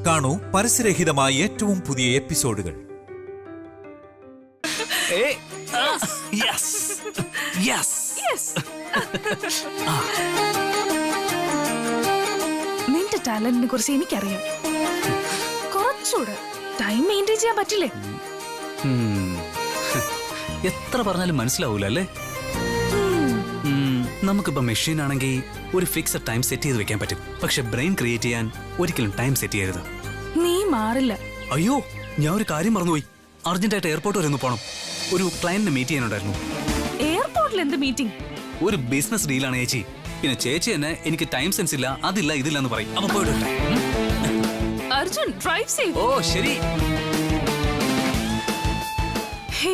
കാണൂ പരസ്യരഹിതമായ ഏറ്റവും പുതിയ എപ്പിസോഡുകൾ. നിന്റെ ടാലന്റിനെ കുറിച്ച് എനിക്കറിയാം. കുറച്ചുകൂടെ ടൈം മെയിൻറ്റെയിൻ ചെയ്യാൻ പറ്റില്ലേ? എത്ര പറഞ്ഞാലും മനസ്സിലാവൂല അല്ലേ? നമുക്കിപ്പോ മെഷീൻ ആണെങ്കിൽ ഒരു ഫിക്സഡ് ടൈം സെറ്റ് ചെയ്ത് വെക്കാൻ പറ്റും. പക്ഷെ ബ്രെയിൻ ക്രിയേറ്റ് ചെയ്യാൻ ഒരിക്കലും ടൈം സെറ്റ് ചെയ്യരുത്. നീ മാറില്ല. അയ്യോ, ഞാൻ ഒരു കാര്യം മറന്നുപോയി. അർജന്റായിട്ട് എയർപോർട്ട് വരെ ഒന്ന് പോണം. ഒരു ക്ലയന്റിനെ മീറ്റ് ചെയ്യാനുണ്ടായിരുന്നു. എയർപോർട്ടിൽ എന്ത് മീറ്റിംഗ്? ഒരു ബിസിനസ് ഡീലാണ് ചേച്ചി. പിന്നെ ചേച്ചി തന്നെ എനിക്ക് ടൈം സെൻസ് ഇല്ല, അതില്ല, ഇതില്ല എന്ന് പറയും. അപ്പൊ പോയിട്ടെ. Arjun, drive safe. ഓ ശരി.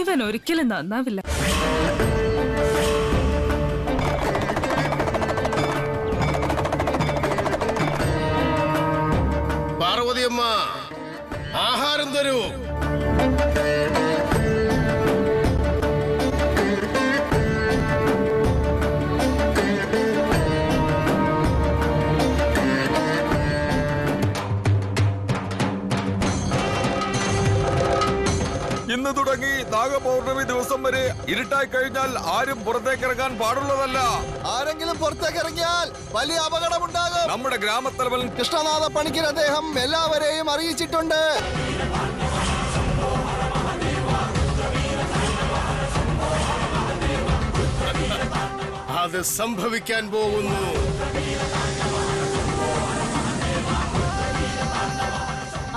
ഇവൻ ഒരിക്കലും നന്നാവില്ല. പാർവതിയമ്മ, ആഹാരം തരൂ. ഇന്ന് തുടങ്ങി നാഗപൗർണമി ദിവസം വരെ ഇരുട്ടായി കഴിഞ്ഞാൽ ആരും പുറത്തേക്ക് ഇറങ്ങാൻ പാടുള്ളതല്ല. ആരെങ്കിലും പുറത്തേക്ക് ഇറങ്ങിയാൽ വലിയ അപകടമുണ്ടാകും. നമ്മുടെ ഗ്രാമത്തലവൻ കൃഷ്ണനാഥ പണിക്കർ അദ്ദേഹം എല്ലാവരെയും അറിയിച്ചിട്ടുണ്ട്. അത് സംഭവിക്കാൻ പോകുന്നു.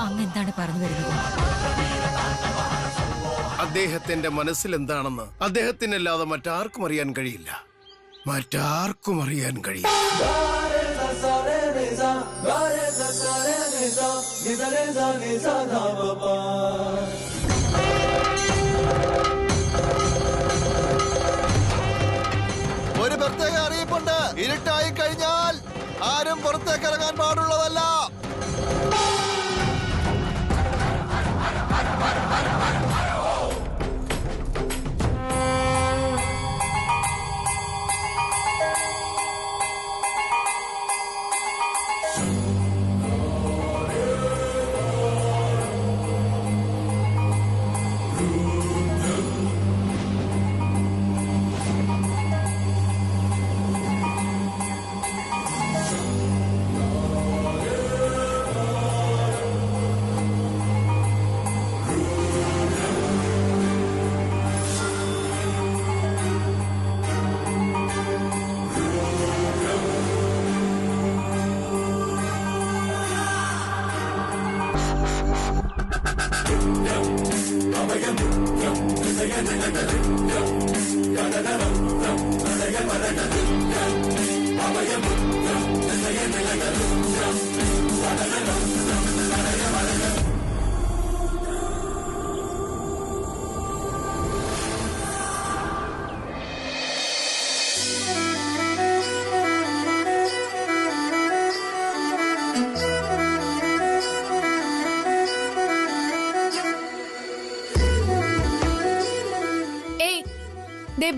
അങ്ങ് എന്താണ് പറഞ്ഞു വരുന്നത്? അദ്ദേഹത്തിന്റെ മനസ്സിൽ എന്താണെന്ന് അദ്ദേഹത്തിനല്ലാതെ മറ്റാർക്കും അറിയാൻ കഴിയില്ല. മറ്റാർക്കും അറിയാൻ കഴിയില്ല. ഒരു പ്രത്യേക അറിയിപ്പുണ്ട്. ഇരുട്ടായി കഴിഞ്ഞാൽ ആരും പുറത്തേക്ക് ഇറങ്ങാൻ പാടുള്ളതല്ല.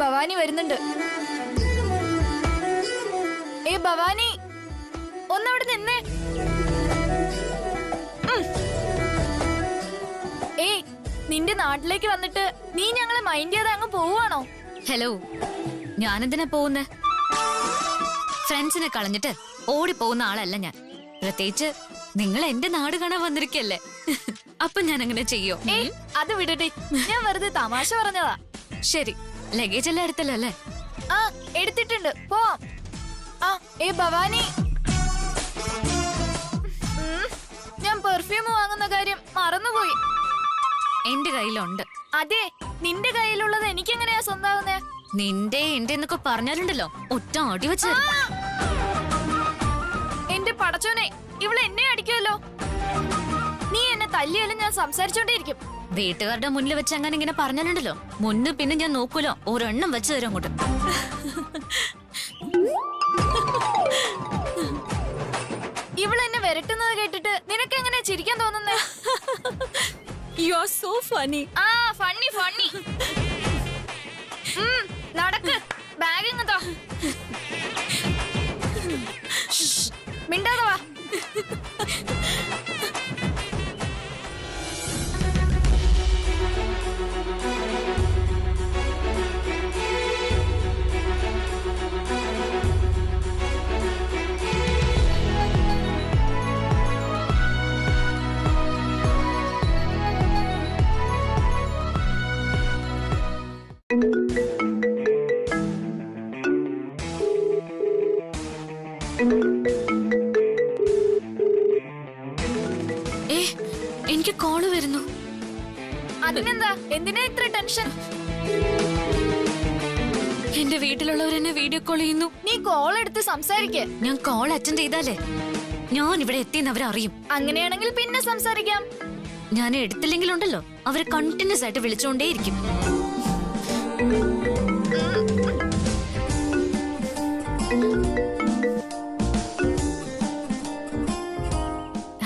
ഭവാനി വരുന്നുണ്ട്. ഭവാനി, ഒന്നവിടെ നിന്നേ. നിന്റെ നാട്ടിലേക്ക് വന്നിട്ട് നീ ഞങ്ങളെ മൈൻഡ് ചെയ്ത് അങ്ങ് പോവാണോ? ഹലോ, ഞാനെന്തിനാ പോകുന്നേ? ഫ്രണ്ട്സിനെ കളഞ്ഞിട്ട് ഓടിപ്പോകുന്ന ആളല്ല ഞാൻ. പ്രത്യേകിച്ച് നിങ്ങൾ എന്റെ നാട് കാണാൻ വന്നിരിക്കല്ലേ. അപ്പൊ ഞാൻ അങ്ങനെ ചെയ്യോ? അത് വിടട്ടെ, ഞാൻ വെറുതെ തമാശ പറഞ്ഞതാ. ശരി, ലഗേജ് എല്ലാം എടുത്തല്ലോ അല്ലേ? ആ, എടുത്തിട്ടുണ്ട്. പോവാം. ഭവാനി, ഞാൻ പെർഫ്യൂം വാങ്ങുന്ന കാര്യം മറന്നുപോയി. എന്റെ കയ്യിലുണ്ട്. അതെ, നിന്റെ കയ്യിലുള്ളത് എനിക്കെങ്ങനെയാ സ്വന്താവുന്നേ? നിന്റെ എന്റെ എന്നൊക്കെ പറഞ്ഞാലുണ്ടല്ലോ ഒറ്റ അടി വെച്ച്. എന്റെ പടച്ചോനെ, ഇവള് എന്നെ അടിക്കുമല്ലോ. നീ എന്നെ തല്ലിയാലും ഞാൻ സംസാരിച്ചോണ്ടേയിരിക്കും. വീട്ടുകാരുടെ മുന്നിൽ വെച്ച് അങ്ങനെ ഇങ്ങനെ പറഞ്ഞാലുണ്ടല്ലോ, മുന്നിൽ പിന്നെ ഞാൻ നോക്കൂലോ, ഒരെണ്ണം വെച്ച് തരും അങ്ങോട്ട്. ഇവളെന്നെ വരട്ടുന്നത് കേട്ടിട്ട് നിനക്ക് എങ്ങനെ ചിരിക്കാൻ തോന്നുന്നേ? You are so funny. Funny funny. നടക്ക്, ബാഗ് ഇങ്ങത്താ. മിണ്ടാതെ വാ. ഏ എനിക്ക് കോള് വരുന്നു. അതിനെന്താ? എന്തിനാ ഇത്ര ടെൻഷൻ? എന്റെ വീട്ടിലുള്ളവരെന്നെ വീഡിയോ കോൾ ചെയ്യുന്നു. നീ കോൾ എടുത്ത് സംസാരിക്ക്. ഞാൻ കോൾ അറ്റൻഡ് ചെയ്താലേ ഞാൻ ഇവിടെ എത്തിയെന്ന് അവരറിയും. അങ്ങനെയാണെങ്കിൽ പിന്നെ സംസാരിക്കാം. ഞാൻ എടുത്തില്ലെങ്കിലുണ്ടല്ലോ അവര് കണ്ടിന്യൂസ് ആയിട്ട് വിളിച്ചുകൊണ്ടേയിരിക്കും.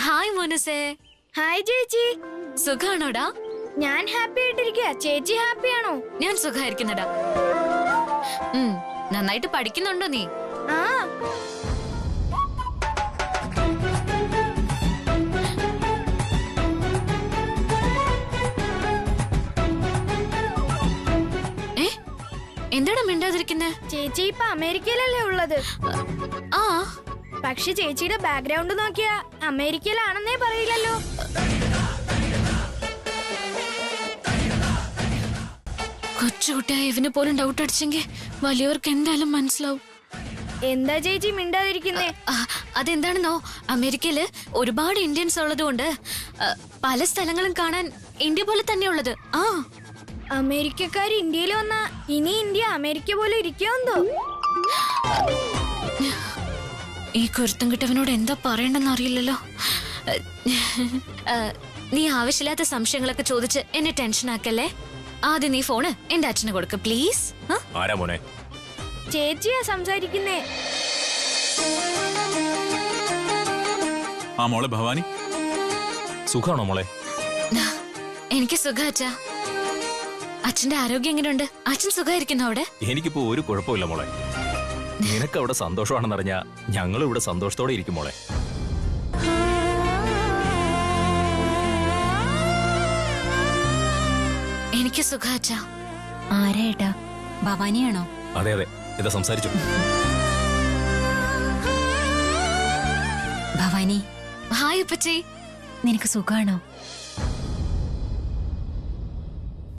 ഹായ് മോനുസേ. ഹായ് ചേച്ചി. സുഖാണോടാ? ഞാൻ ഹാപ്പി ആയിട്ടിരിക്കുക. ചേച്ചി ഹാപ്പിയാണോ? ഞാൻ സുഖായിരിക്കുന്നടാ. നന്നായിട്ട് പഠിക്കുന്നുണ്ടോ നീ? ആ. എന്താടാ മിണ്ടാതിരിക്കുന്നെ? ചേച്ചി ഇപ്പൊ അമേരിക്കയിലല്ലേ ഉള്ളത്? ആ. പക്ഷെ ചേച്ചിയുടെ ബാക്ക്ഗ്രൗണ്ട് നോക്കിയാ അമേരിക്കയിലാണെന്നേ പറയില്ലല്ലോ. കൊച്ചുകുട്ടിയായ ഇവന് പോലും ഡൗട്ട് അടിച്ചെങ്കിൽ വലിയവർക്ക് എന്തായാലും മനസ്സിലാവും. എന്താ ചേച്ചി മിണ്ടാതിരിക്കുന്നേ? അതെന്താണെന്നോ, അമേരിക്കയില് ഒരുപാട് ഇന്ത്യൻസ് ഉള്ളതുകൊണ്ട് പല സ്ഥലങ്ങളും കാണാൻ ഇന്ത്യ പോലെ തന്നെയുള്ളത്. ആ, അമേരിക്കക്കാർ ഇന്ത്യയിൽ വന്നാ ഇനി ഇന്ത്യ അമേരിക്ക പോലെ ഇരിക്കുമെന്തോ? ഈ കുരുത്തം കിട്ടവനോട് എന്താ പറയണ്ടെന്ന് അറിയില്ലല്ലോ. നീ ആവശ്യമില്ലാത്ത സംശയങ്ങളൊക്കെ ചോദിച്ച് എന്നെ ടെൻഷൻ ആക്കല്ലേ. ആദ്യം നീ ഫോണ് എന്റെ അച്ഛന് കൊടുക്ക പ്ലീസ്. ആരാ മോനെ? ചേച്ചിയാ സംസാരിക്കുന്നേ. ആ മോളെ ഭവാനി, സുഖാണോ മോളെ? എനിക്ക് സുഖം അച്ഛാ. അച്ഛന്റെ ആരോഗ്യം എങ്ങനെയുണ്ട്? അച്ഛൻ സുഖമായിരിക്കുന്നു അവിടെ? എനിക്കിപ്പോ ഒരു കുഴപ്പമില്ല മോളെ. നിനക്ക് അവിടെ സന്തോഷമാണെന്നറിഞ്ഞാ ഞങ്ങളും ഇവിടെ സന്തോഷത്തോടെ ഇരിക്കും മോളെ. എനിക്ക് സുഖം അച്ഛാ. ആരേട്ടാ? ഭവാനിയാണോ? അതെ അതെ, ഇതാ സംസാരിച്ചു. ഭവാനി. ഹായ് ഉപ്പച്ചി. നിനക്ക് സുഖാണോ?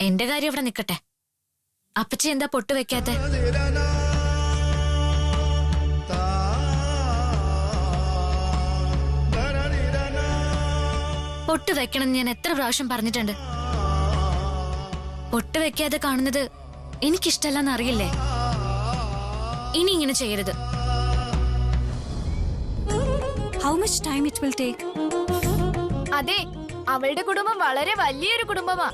എന്റെ കാര്യം ഇവിടെ നിക്കട്ടെ. അപ്പച്ചി എന്താ പൊട്ട് വെക്കാത്ത? പൊട്ട് വെക്കണം ഞാൻ എത്ര പ്രാവശ്യം പറഞ്ഞിട്ടുണ്ട്. പൊട്ട് വെക്കാതെ കാണുന്നത് എനിക്കിഷ്ടല്ലെന്ന് അറിയില്ലേ? ഇനി ഇങ്ങനെ ചെയ്യരുത്. How much time it will take? അതെ, അവളുടെ കുടുംബം വളരെ വലിയൊരു കുടുംബമാ.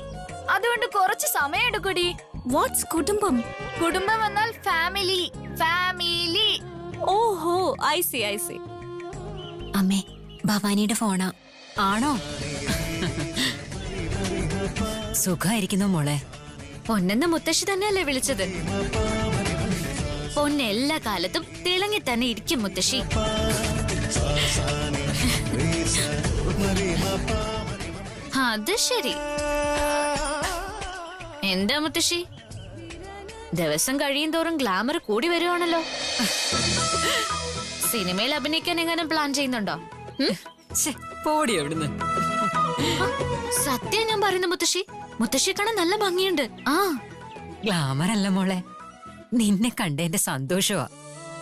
അതുകൊണ്ട് കുറച്ച് സമയം എടുക്കൂടി. വാട്ട്സ് കുടുംബം? കുടുംബം എന്നാൽ ഫാമിലി. ഫാമിലി. ഓഹോ, ഐ സി. അമ്മേ, ഭവാനിയുടെ ഫോണാ. ആണോ? സുഖായിരിക്കുന്നു മോളെ. പൊന്നെന്ന മുത്തശ്ശി തന്നെയല്ലേ വിളിച്ചത്? പൊന്ന് എല്ലാ കാലത്തും തിളങ്ങി തന്നെ ഇരിക്കും മുത്തശ്ശി. അത് ശരി. എന്താ മുത്തശ്ശി, ദിവസം കഴിയും തോറും ഗ്ലാമർ കൂടി വരുവാണല്ലോ. സിനിമയിൽ അഭിനയിക്കാൻ എങ്ങനെ പ്ലാൻ ചെയ്യുന്നുണ്ടോ? പോടി അവിടുന്ന്. സത്യം ഞാൻ പറയുന്ന മുത്തശ്ശി, മുത്തശ്ശി കാണാൻ നല്ല ഭംഗിയുണ്ട്. ആ, ഗ്ലാമർ അല്ല മോളെ, നിന്നെ കണ്ടതിന്റെ സന്തോഷമാ.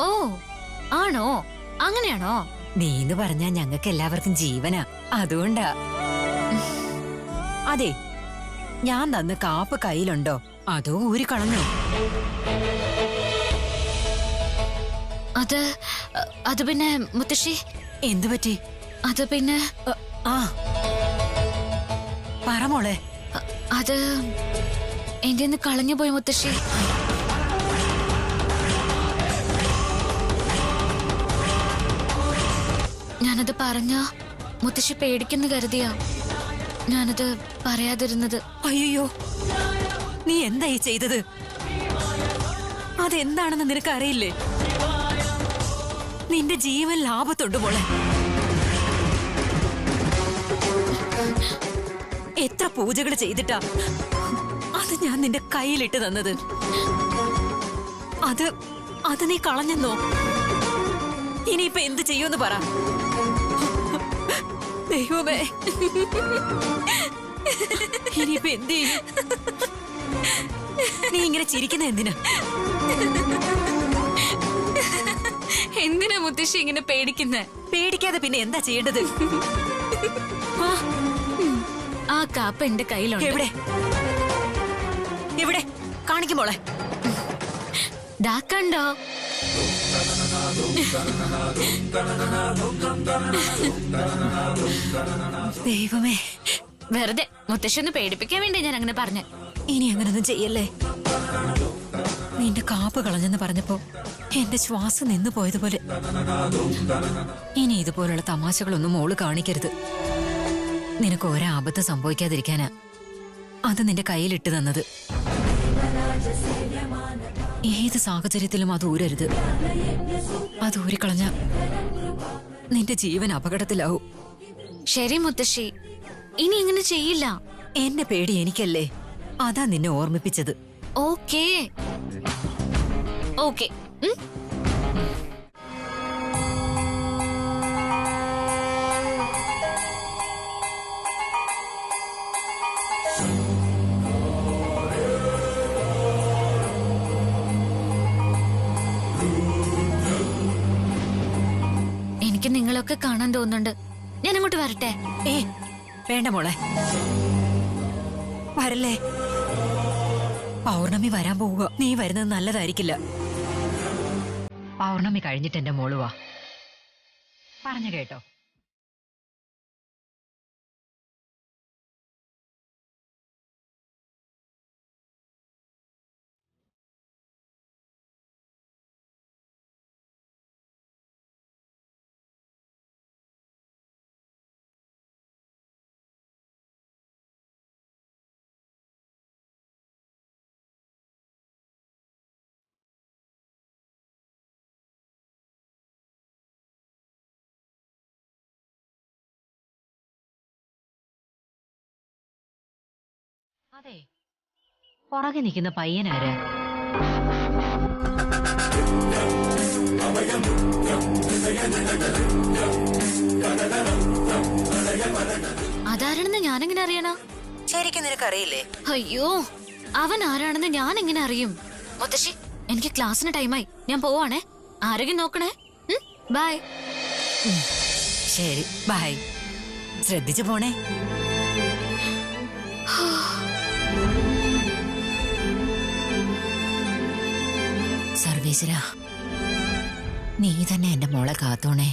ഓ ആണോ? അങ്ങനെയാണോ? നീന്ന് പറഞ്ഞാ ഞങ്ങൾക്ക് എല്ലാവർക്കും ജീവനാ, അതുകൊണ്ടാ. അതെ, ഞാൻ തന്ന കാപ്പ് കയ്യിലുണ്ടോ അതോ ഊരി കളഞ്ഞോ? അത് പിന്നെ മുത്തശ്ശി. എന്തു പറ്റി? അത് പിന്നെ ആ പറ മോളെ. അത് എന്റെ നിന്ന് കളഞ്ഞു പോയി മുത്തശ്ശി. ഞാനത് പറഞ്ഞ മുത്തശ്ശി പേടിക്കുന്നു കരുതിയാ ഞാനത് പറയാതിരുന്നത്. അയ്യോ, നീ എന്തായി ചെയ്തത്? അതെന്താണെന്ന് നിനക്ക് അറിയില്ലേ? നിന്റെ ജീവൻ ലാഭത്തുണ്ട് മോളെ. എത്ര പൂജകൾ ചെയ്തിട്ടാ അത് ഞാൻ നിന്റെ കയ്യിലിട്ട് തന്നത്. അത് നീ കളഞ്ഞെന്നോ? ഇനിയിപ്പൊ എന്ത് ചെയ്യുമെന്ന് പറ. ദൈവമേ, ഇനിയിപ്പൊ എന്ത് ചെയ്യും? നീ ഇങ്ങനെ ചിരിക്കുന്ന എന്തിനാ? എന്തിനാ മുത്തശ്ശി ഇങ്ങനെ പേടിക്കുന്നേ? പേടിക്കാതെ പിന്നെ എന്താ ചെയ്യേണ്ടത്? ആ കാപ്പ് എന്റെ കയ്യിലുണ്ട്. എവിടെ എവിടെ കാണിക്കുമ്പോളെ? ദാ കണ്ടോ? ദൈവമേ, വെറുതെ മുത്തശ്ശി ഒന്ന് പേടിപ്പിക്കാൻ വേണ്ടി ഞാൻ അങ്ങനെ പറഞ്ഞു. ഇനി അങ്ങനൊന്നും ചെയ്യല്ലേ. നിന്റെ കാപ്പ് കളഞ്ഞെന്ന് പറഞ്ഞപ്പോ എന്റെ ശ്വാസം നിന്നു പോയതുപോലെ. ഇനി ഇതുപോലുള്ള തമാശകളൊന്നും മോള് കാണിക്കരുത്. നിനക്ക് ഒരാപത്ത് സംഭവിക്കാതിരിക്കാനാ അത് നിന്റെ കയ്യിലിട്ട് തന്നത്. ഏത് സാഹചര്യത്തിലും അത് ഊരരുത്. അത് ഊരിക്കളഞ്ഞ നിന്റെ ജീവൻ അപകടത്തിലാവും. ശരി മുത്തശ്ശി, ഇനി ഇങ്ങനെ ചെയ്യില്ല. എന്നെ പേടി എനിക്കല്ലേ, അതാ നിന്നെ ഓർമ്മിപ്പിച്ചത്. Okay okay. എനിക്ക് നിങ്ങളൊക്കെ കാണാൻ തോന്നുന്നുണ്ട്. ഞാൻ അങ്ങോട്ട് വരട്ടെ? വേണ്ട മോളെ, വരല്ലേ. പൗർണമി വരാൻ പോവുക. നീ വരുന്നത് നല്ലതായിരിക്കില്ല. പൗർണമി കഴിഞ്ഞിട്ട് എന്റെ മോള് വാ. പറഞ്ഞു കേട്ടോ. അതെ, പുറകെ നിൽക്കുന്ന പയ്യനാര്? അതാരാണെന്ന് ഞാനെങ്ങനെ അറിയണ? ശരിക്കും നിനക്കറിയില്ലേ? അയ്യോ, അവൻ ആരാണെന്ന് ഞാൻ എങ്ങനെ അറിയും? മുത്തശ്ശി, എനിക്ക് ക്ലാസ്സിന് ടൈമായി. ഞാൻ പോവാണേ. ആരോഗ്യം നോക്കണേ. ബൈ. ശരി, ബൈ. ശ്രദ്ധിച്ചു പോണേ. സർവേശ്വര, നീ തന്നെ എന്റെ മോളെ കാത്തോണേ.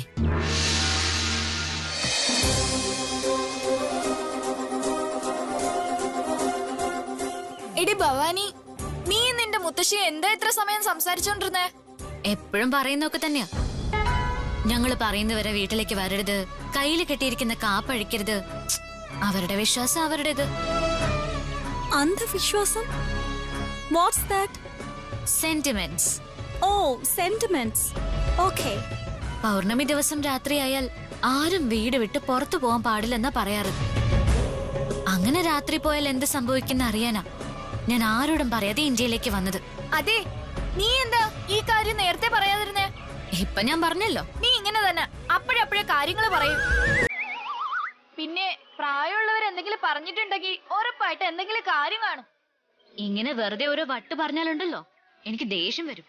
എടി ഭവാനി, നീ നിന്റെ മുത്തശ്ശി എന്താ ഇത്ര സമയം സംസാരിച്ചോണ്ടിരുന്നേ? എപ്പോഴും പറയുന്നൊക്കെ തന്നെയാ. ഞങ്ങള് പറയുന്നവരെ വീട്ടിലേക്ക് വരരുത്, കയ്യിൽ കെട്ടിയിരിക്കുന്ന കാപ്പഴിക്കരുത്. അവരുടെ വിശ്വാസം അവരുടേത്. അന്ധവിശ്വാസം? What's that? സെന്റിമെന്റ്സ്. ഓ, സെന്റിമെന്റ്സ്. ഓക്കേ. പൗർണമി ദിവസം രാത്രിയായാൽ ആരും വീട് വിട്ട് പുറത്തു പോകാൻ പാടില്ലെന്നാ പറയാറ്. അങ്ങനെ രാത്രി പോയാൽ എന്ത് സംഭവിക്കുന്ന അറിയാനാ ഞാൻ ആരോടും പറയാതെ ഇന്ത്യയിലേക്ക് വന്നത്. അതെ, നീ എന്താ ഈ കാര്യം നേരത്തെ പറയാതിരുന്നേ? ഇപ്പൊ ഞാൻ പറഞ്ഞല്ലോ. നീ ഇങ്ങനെ തന്നെ അപ്പോഴപ്പോഴേ കാര്യങ്ങൾ പറയും. പിന്നെ പ്രായമുള്ളവർ എന്തെങ്കിലും പറഞ്ഞിട്ടുണ്ടെങ്കിൽ ഉറപ്പായിട്ട് എന്തെങ്കിലും കാര്യം കാണും. ഇങ്ങനെ വെറുതെ ഒരു വട്ട് പറഞ്ഞാലുണ്ടല്ലോ എനിക്ക് ദേഷ്യം വരും.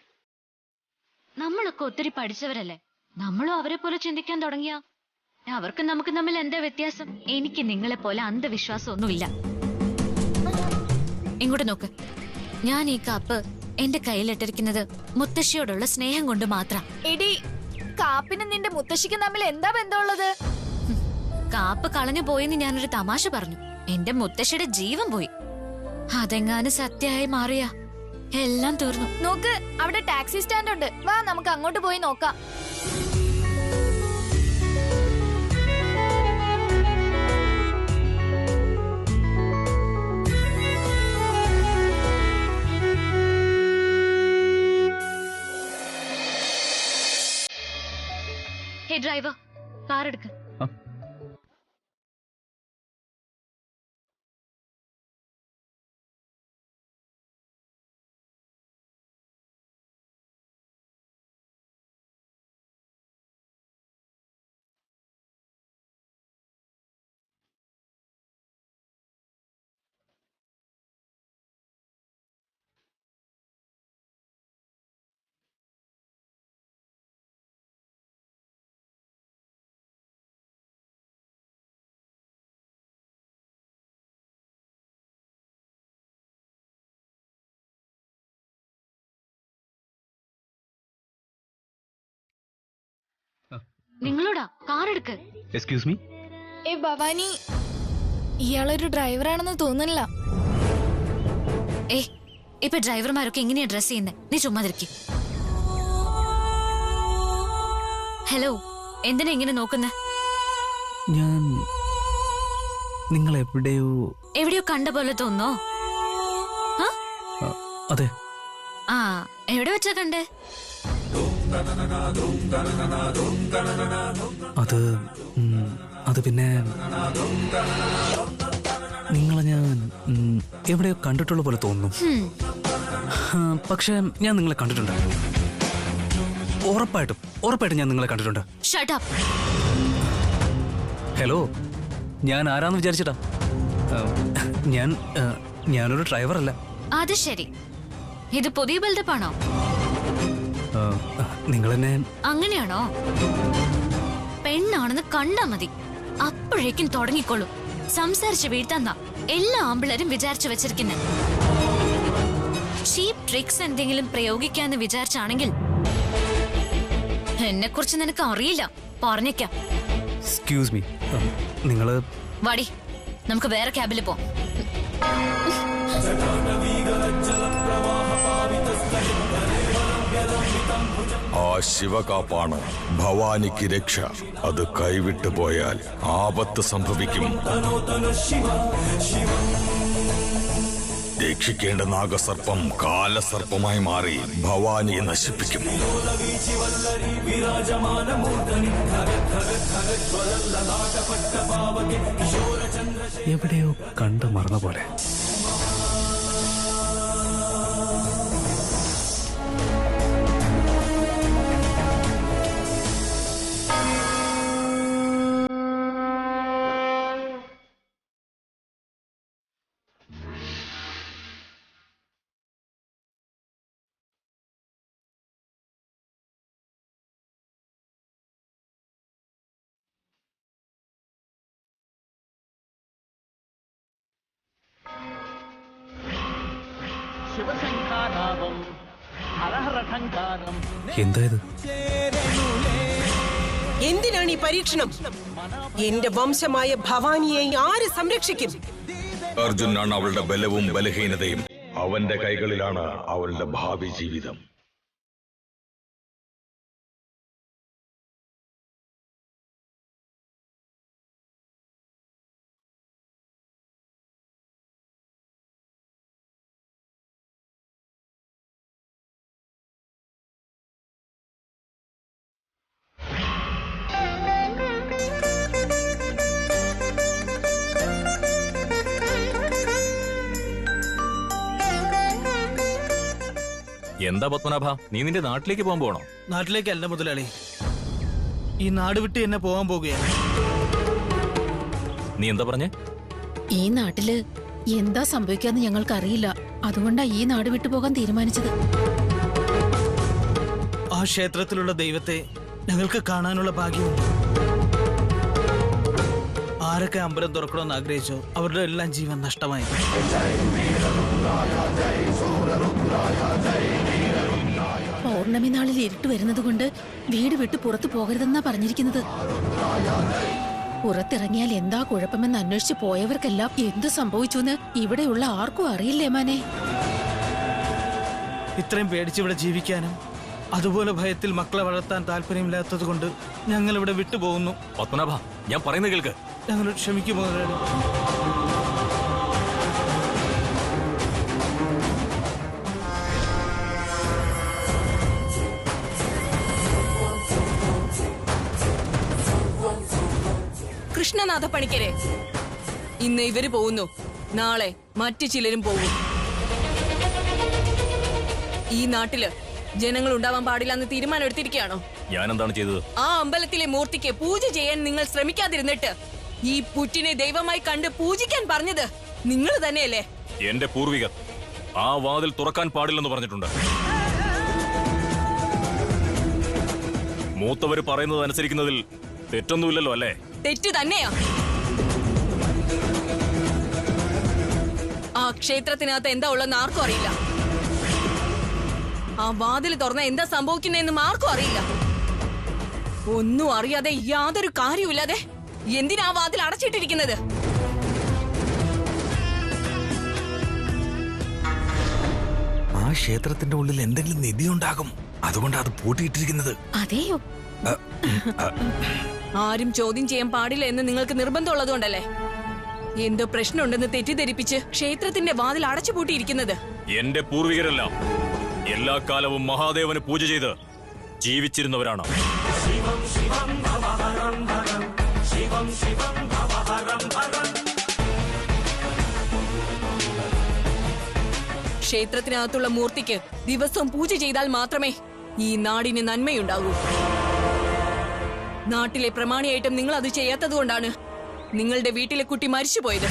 നമ്മളൊക്കെ ഒത്തിരി പഠിച്ചവരല്ലേ. നമ്മളും അവരെ പോലെ ചിന്തിക്കാൻ തുടങ്ങിയ അവർക്ക് നമുക്ക് തമ്മിൽ എന്താ വ്യത്യാസം? എനിക്ക് നിങ്ങളെ പോലെ അന്ധവിശ്വാസം ഒന്നുമില്ല. ഇങ്ങോട്ട് നോക്ക്. ഞാൻ ഈ കാപ്പ് എന്റെ കയ്യിലിട്ടിരിക്കുന്നത് മുത്തശ്ശിയോടുള്ള സ്നേഹം കൊണ്ട് മാത്രം. എടി, കാപ്പിനും നിന്റെ മുത്തശ്ശിക്കും തമ്മിൽ എന്താ ബന്ധമുള്ളത്? കാപ്പ് കളഞ്ഞു പോയെന്ന് ഞാനൊരു തമാശ പറഞ്ഞു. എന്റെ മുത്തശ്ശിയുടെ ജീവൻ പോയി. അതെങ്ങാനും സത്യമായി മാറിയാ എല്ലാം തീർന്നു. നോക്ക്, അവിടെ ടാക്സി സ്റ്റാൻഡ് ഉണ്ട്. വാ, നമുക്ക് അങ്ങോട്ട് പോയി നോക്കാം. ഹേ ഡ്രൈവർ, കാർ എടുക്ക്. നിങ്ങളോടാ കാർ എടുക്ക്. Excuse me. ഭവാനി, ഇയാളൊരു ഡ്രൈവറാണെന്ന് തോന്നുന്നില്ല. ഇപ്പൊ ഡ്രൈവർമാരൊക്കെ എങ്ങനെയാ ഡ്രസ് ചെയ്യുന്നത്? നീ ചുമ്മാതിരിക്ക്. ഹലോ, എന്തിനാ ഇങ്ങനെ നോക്കുന്നേ? ഞാൻ നിങ്ങൾ എവിടെയോ കണ്ട പോലെ തോന്നോ? അതെ. എവിടെ വെച്ചാ കണ്ടേ? അത് പിന്നെ നിങ്ങളെ ഞാൻ എവിടെയോ കണ്ടിട്ടുള്ള പോലെ തോന്നുന്നു. പക്ഷെ ഞാൻ നിങ്ങളെ കണ്ടിട്ടുണ്ട്. ഉറപ്പായിട്ടും ഞാൻ നിങ്ങളെ കണ്ടിട്ടുണ്ട്. Shut up. ഹലോ, ഞാൻ ആരാന്ന് വിചാരിച്ചിട്ടാ? ഞാനൊരു ഡ്രൈവറല്ല. അത് ശരി. ഇത് പുതിയ ബിൽഡപ്പാണോ? നിങ്ങൾ എന്നെ അങ്ങനെയാണോ? പെണ്ണാണെന്ന് കണ്ടാ മതി, അപ്പോഴേക്കും തുടങ്ങിക്കോളും. സംസാരിച്ച് വീഴ്ത്താന്നാ എല്ലാ ആമ്പിളരും വിചാരിച്ചു വെച്ചിരിക്കുന്നത്. ചീപ്പ് ട്രിക്സ് എന്തെങ്കിലും പ്രയോഗിക്കാന്ന് വിചാരിച്ചാണെങ്കിൽ എന്നെ കുറിച്ച് നിനക്ക് അറിയില്ല. പറഞ്ഞേക്കാം. എക്സ്ക്യൂസ് മീ, നിങ്ങള് വാടി, നമുക്ക് വേറെ ക്യാബിൽ പോ. ആ ശിവകാപ്പാണ് ഭവാനിക്ക് രക്ഷ. അത് കൈവിട്ടു പോയാൽ ആപത്ത് സംഭവിക്കും. രക്ഷിക്കേണ്ട നാഗസർപ്പം കാലസർപ്പമായി മാറി ഭവാനിയെ നശിപ്പിക്കും. എവിടെയോ കണ്ടു മറന്ന പോലെ. എന്തായത്? എന്തിനാണ് ഈ പരീക്ഷണം? എന്റെ വംശമായ ഭവാനിയെ ആര് സംരക്ഷിക്കും? അർജുനാണ് അവളുടെ ബലവും ബലഹീനതയും. അവന്റെ കൈകളിലാണ് അവളുടെ ഭാവി ജീവിതം. എന്താ പത്മനാഭ, നീ നിന്റെ നാട്ടിലേക്ക് പോകാൻ പോകണോ? നാട്ടിലേക്കല്ല മുതലാളി, ഈ നാട് വിട്ട് എന്നെ പോകാൻ പോകുകയാണ്. നീ എന്താ പറഞ്ഞേ? ഈ നാട്ടില് എന്താ സംഭവിക്കാന്ന് ഞങ്ങൾക്കറിയില്ല. അതുകൊണ്ടാ ഈ നാട് വിട്ടു പോകാൻ തീരുമാനിച്ചത്. ആ ക്ഷേത്രത്തിലുള്ള ദൈവത്തെ ഞങ്ങൾക്ക് കാണാനുള്ള ഭാഗ്യമുണ്ട്. ആരൊക്കെ അമ്പലം തുറക്കണമെന്ന് ആഗ്രഹിച്ചോ അവരുടെ എല്ലാം ജീവൻ നഷ്ടമായി. പൗർണമി നാളിൽ ഇരുട്ട് വരുന്നത് കൊണ്ട് വീട് വിട്ട് പുറത്തു പോകരുതെന്നാ പറഞ്ഞിരിക്കുന്നത്. പുറത്തിറങ്ങിയാൽ എന്താ കുഴപ്പമെന്ന് അന്വേഷിച്ച് പോയവർക്കെല്ലാം എന്ത് സംഭവിച്ചുന്ന് ഇവിടെയുള്ള ആർക്കും അറിയില്ലേ മാനെ. ഇത്രയും പേടിച്ചിവിടെ ജീവിക്കാനും അതുപോലെ ഭയത്തിൽ മക്കളെ വളർത്താൻ താല്പര്യമില്ലാത്തത് കൊണ്ട് ഞങ്ങൾ ഇവിടെ വിട്ടുപോകുന്നു. പത്മനാഭ, ഞാൻ പറയുന്നത് കേൾക്ക്. ഞങ്ങൾ ക്ഷമിക്കുമോ? കൃഷ്ണനാഥ പണിക്കരെ, ഇന്ന് ഇവര് പോകുന്നു, നാളെ മറ്റു ചിലരും പോകും. ഈ നാട്ടില് ജനങ്ങൾ ഉണ്ടാവാൻ പാടില്ലെന്ന് തീരുമാനം എടുത്തിരിക്കുകയാണോ? ഞാൻ എന്താണ് ചെയ്തത്? ആ അമ്പലത്തിലെ മൂർത്തിക്ക് പൂജ ചെയ്യാൻ നിങ്ങൾ ശ്രമിക്കാതിരുന്നിട്ട് ഈ പുറ്റിനെ ദൈവമായി കണ്ട് പൂജിക്കാൻ പറഞ്ഞത് നിങ്ങൾ തന്നെയല്ലേ? എന്റെ പൂർവികർ ആ വാതിൽ തുറക്കാൻ പാടില്ലെന്ന് പറഞ്ഞിട്ടുണ്ട്. മൂത്തവര് പറയുന്നത് അനുസരിക്കുന്നതിൽ തെറ്റൊന്നുമില്ലല്ലോ അല്ലേ? തെറ്റ് തന്നെയാ. ആ ക്ഷേത്രത്തിനകത്ത് എന്താ ഉള്ളതെന്ന് ആർക്കും അറിയില്ല. ആ വാതിൽ തുറന്ന എന്താ സംഭവിക്കുന്നതെന്നും ആർക്കും അറിയില്ല. ഒന്നും അറിയാതെ യാതൊരു കാര്യമില്ലാതെ എന്തിനാ വാതിൽ അടച്ചിട്ടിരിക്കുന്നത്? ആ ക്ഷേത്രത്തിന്റെ ഉള്ളിൽ എന്തെങ്കിലും നിധി ഉണ്ടാകും, അതുകൊണ്ടാണ് അത് പൂട്ടിയിട്ടിരിക്കുന്നത്. അതെയോ? ആരും ചോദ്യം ചെയ്യാൻ പാടില്ല എന്ന് നിങ്ങൾക്ക് നിർബന്ധമുള്ളതുകൊണ്ടല്ലേ എന്തോ പ്രശ്നമുണ്ടെന്ന് തെറ്റിദ്ധരിപ്പിച്ച് ക്ഷേത്രത്തിന്റെ വാതിൽ അടച്ചുപൂട്ടിയിരിക്കുന്നത്? എന്റെ പൂർവികരെല്ലാം എല്ലാ കാലവും മഹാദേവന് പൂജ ചെയ്ത് ജീവിച്ചിരുന്നവരാണ്. ക്ഷേത്രത്തിനകത്തുള്ള മൂർത്തിക്ക് ദിവസവും പൂജ ചെയ്താൽ മാത്രമേ ഈ നാടിന് നന്മയുണ്ടാകൂ. നാട്ടിലെ പ്രമാണിയായിട്ടും നിങ്ങൾ അത് ചെയ്യാത്തതുകൊണ്ടാണ് നിങ്ങളുടെ വീട്ടിലെ കുട്ടി മരിച്ചുപോയത്.